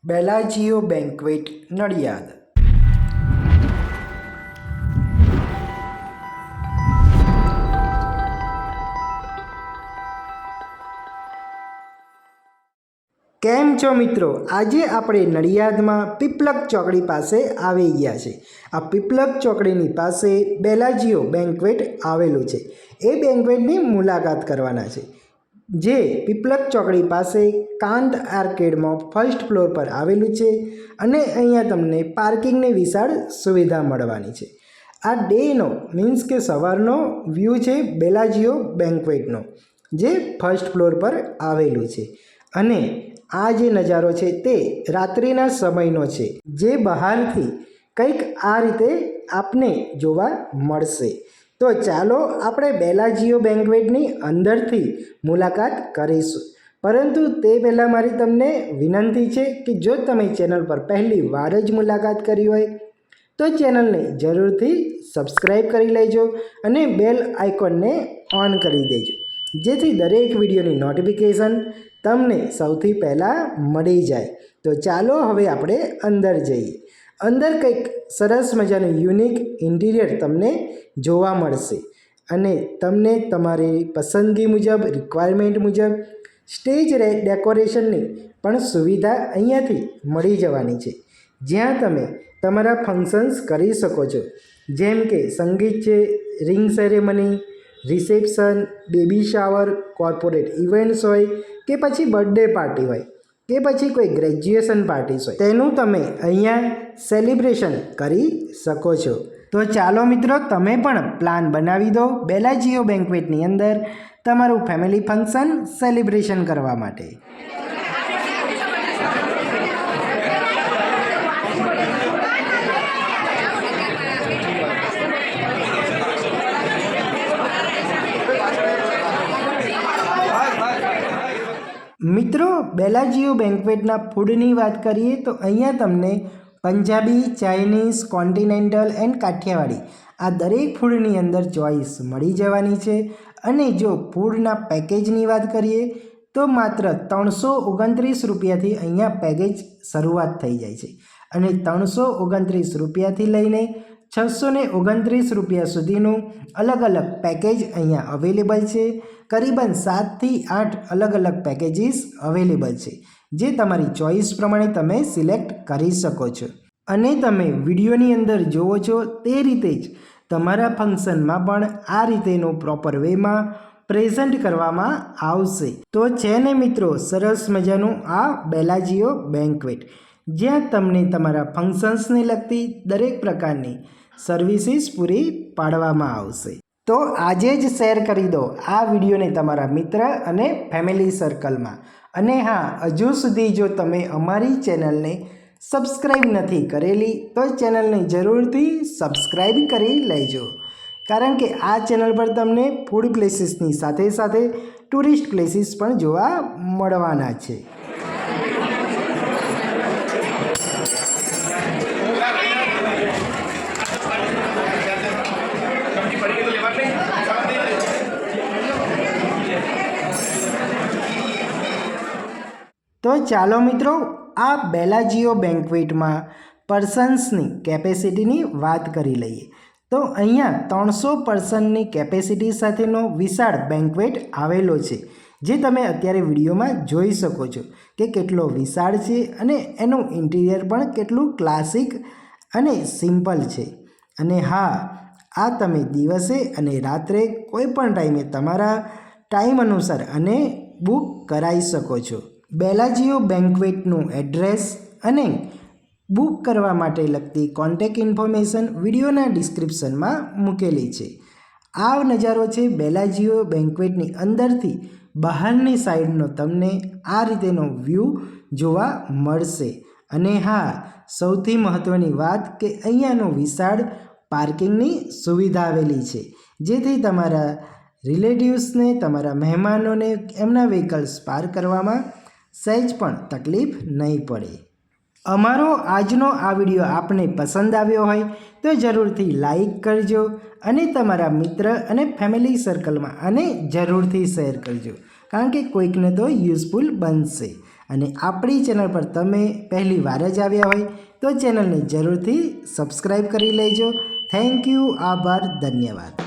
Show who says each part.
Speaker 1: બેલાજીઓ banquet Nadiad. કેમ છો મિત્રો? આજે આપણે નડિયાદમાં પીપલક ચોકડી પાસે આવી ગયા છે। આ પીપલક ચોકડીની પાસે બેલાજીઓ બેન્ક્વેટ આવેલું છે। એ બેન્ક્વેટની મુલાકાત કરવાના છે, જે પીપલક ચોકડી પાસે કાંત આર્કેડમાં ફર્સ્ટ ફ્લોર પર આવેલું છે અને અહીંયા તમને પાર્કિંગની વિશાળ સુવિધા મળવાની છે। આ ડેનો મીન્સ કે સવારનો વ્યૂ છે બેલાજીઓ બેન્ક્વેટનો, જે ફર્સ્ટ ફ્લોર પર આવેલું છે અને આ જે નજારો છે તે રાત્રિના સમયનો છે, જે બહારથી કંઈક આ રીતે આપને જોવા મળશે। તો ચાલો આપણે બેલાજીઓ બેન્ક્વેટની અંદરથી મુલાકાત કરીશું, પરંતુ તે પહેલાં મારી તમને વિનંતી છે કે જો તમે ચેનલ પર પહેલી વાર જ મુલાકાત કરી હોય તો ચેનલને જરૂરથી સબસ્ક્રાઈબ કરી લેજો અને બેલ આઇકોનને ઓન કરી દેજો, જેથી દરેક વિડીયોની નોટિફિકેશન તમને સૌથી પહેલાં મળી જાય। તો ચાલો હવે આપણે અંદર જઈએ। અંદર કંઈક સરસ મજાનું યુનિક ઇન્ટિરિયર તમને જોવા મળશે અને તમને તમારી પસંદગી મુજબ, રિક્વાયરમેન્ટ મુજબ સ્ટેજ ડેકોરેશનની પણ સુવિધા અહીંયાથી મળી જવાની છે, જ્યાં તમે તમારા ફંક્શન્સ કરી શકો છો, જેમ કે સંગીત છે, ring ceremony, reception, baby shower, corporate events હોય કે પછી બર્થડે પાર્ટી હોય કે પછી કોઈ ગ્રેજ્યુએશન પાર્ટીસ હોય, તેનું તમે અહીંયા સેલિબ્રેશન કરી શકો છો। તો ચાલો મિત્રો, તમે પણ પ્લાન બનાવી દો બેલાજીઓ બેન્ક્વેટની અંદર તમારું ફેમિલી ફંક્શન સેલિબ્રેશન કરવા માટે। મિત્રો, બેલાજીઓ બેન્ક્વેટના ફૂડની વાત કરીએ તો અહીંયા તમને Punjabi, Chinese, continental and Kathiawadi આ દરેક ફૂડની અંદર ચોઈસ મળી જવાની છે। અને જો ફૂડના પેકેજની વાત કરીએ તો માત્ર 329 રૂપિયાથી અહીંયા પેકેજ શરૂઆત થઈ જાય છે અને 329 રૂપિયાથી લઈને 629 રૂપિયા સુધીનું અલગ અલગ પેકેજ અહીંયા અવેલેબલ છે। કરીબન 7 થી 8 અલગ અલગ પેકેજીસ અવેલેબલ છે, જે તમારી ચોઈસ પ્રમાણે તમે સિલેક્ટ કરી શકો છો અને તમે વિડીયોની અંદર જુઓ છો તે રીતે જ તમારા ફંક્શનમાં પણ આ રીતેનું પ્રોપર વેમાં પ્રેઝન્ટ કરવામાં આવશે। તો છે ને મિત્રો, સરસ મજાનું આ બેલાજીઓ બેન્ક્વેટ, જ્યાં તમને તમારા ફંક્શન્સને લગતી દરેક પ્રકારની સર્વિસીસ પૂરી પાડવામાં આવશે। તો આજે જ શેર કરી દો આ વિડીયોને તમારા મિત્ર અને ફેમિલી સર્કલમાં। અને હા, હજુ સુધી જો તમે અમારી ચેનલને સબસ્ક્રાઈબ નથી કરેલી તો ચેનલને જરૂરથી સબસ્ક્રાઈબ કરી લેજો, કારણ કે આ ચેનલ પર તમને ફૂડ પ્લેસીસની સાથે સાથે ટુરિસ્ટ પ્લેસીસ પણ જોવા મળવાના છે। તો ચાલો મિત્રો, આ બેલાજીઓ બેન્ક્વેટમાં પર્સન્સની કેપેસિટીની વાત કરી લઈએ તો અહીંયા 300 પર્સનની કેપેસિટી સાથેનો વિશાળ બેન્ક્વેટ આવેલો છે, જે તમે અત્યારે વિડીયોમાં જોઈ શકો છો કે કેટલો વિશાળ છે અને એનું ઇન્ટિરિયર પણ કેટલું ક્લાસિક અને સિમ્પલ છે। અને હા, આ તમે દિવસે અને રાત્રે કોઈ પણ ટાઈમે તમારા ટાઈમ અનુસાર અને બુક કરાવી શકો છો। બેલાજીઓ બેન્ક્વેટનું એડ્રેસ અને બુક કરવા માટે લગતી કોન્ટેક્ટ ઇન્ફોર્મેશન વિડીયોના ડિસ્ક્રિપ્શનમાં મૂકેલી છે। આ નજારો છે બેલાજીઓ બેન્ક્વેટની અંદરથી બહારની સાઈડનો તમને આ રીતેનો વ્યૂ જોવા મળશે। અને હા, સૌથી મહત્ત્વની વાત કે અહીંયાનો વિશાળ પાર્કિંગની સુવિધા આવેલી છે, જેથી તમારા રિલેટિવ્સને, તમારા મહેમાનોને એમના વ્હીકલ્સ પાર્ક કરવામાં સહેજ પણ તકલીફ નહીં પડે। અમારો આજનો આ વિડીયો આપને પસંદ આવ્યો હોય તો જરૂરથી લાઈક કરજો અને તમારા મિત્ર અને ફેમિલી સર્કલમાં આને જરૂરથી શેર કરજો, કારણ કે કોઈકને તો યુઝફુલ બનશે। અને આપણી ચેનલ પર તમે પહેલી વાર જ આવ્યા હોય તો ચેનલને જરૂરથી સબસ્ક્રાઈબ કરી લેજો. Thank you. આભાર. ધન્યવાદ.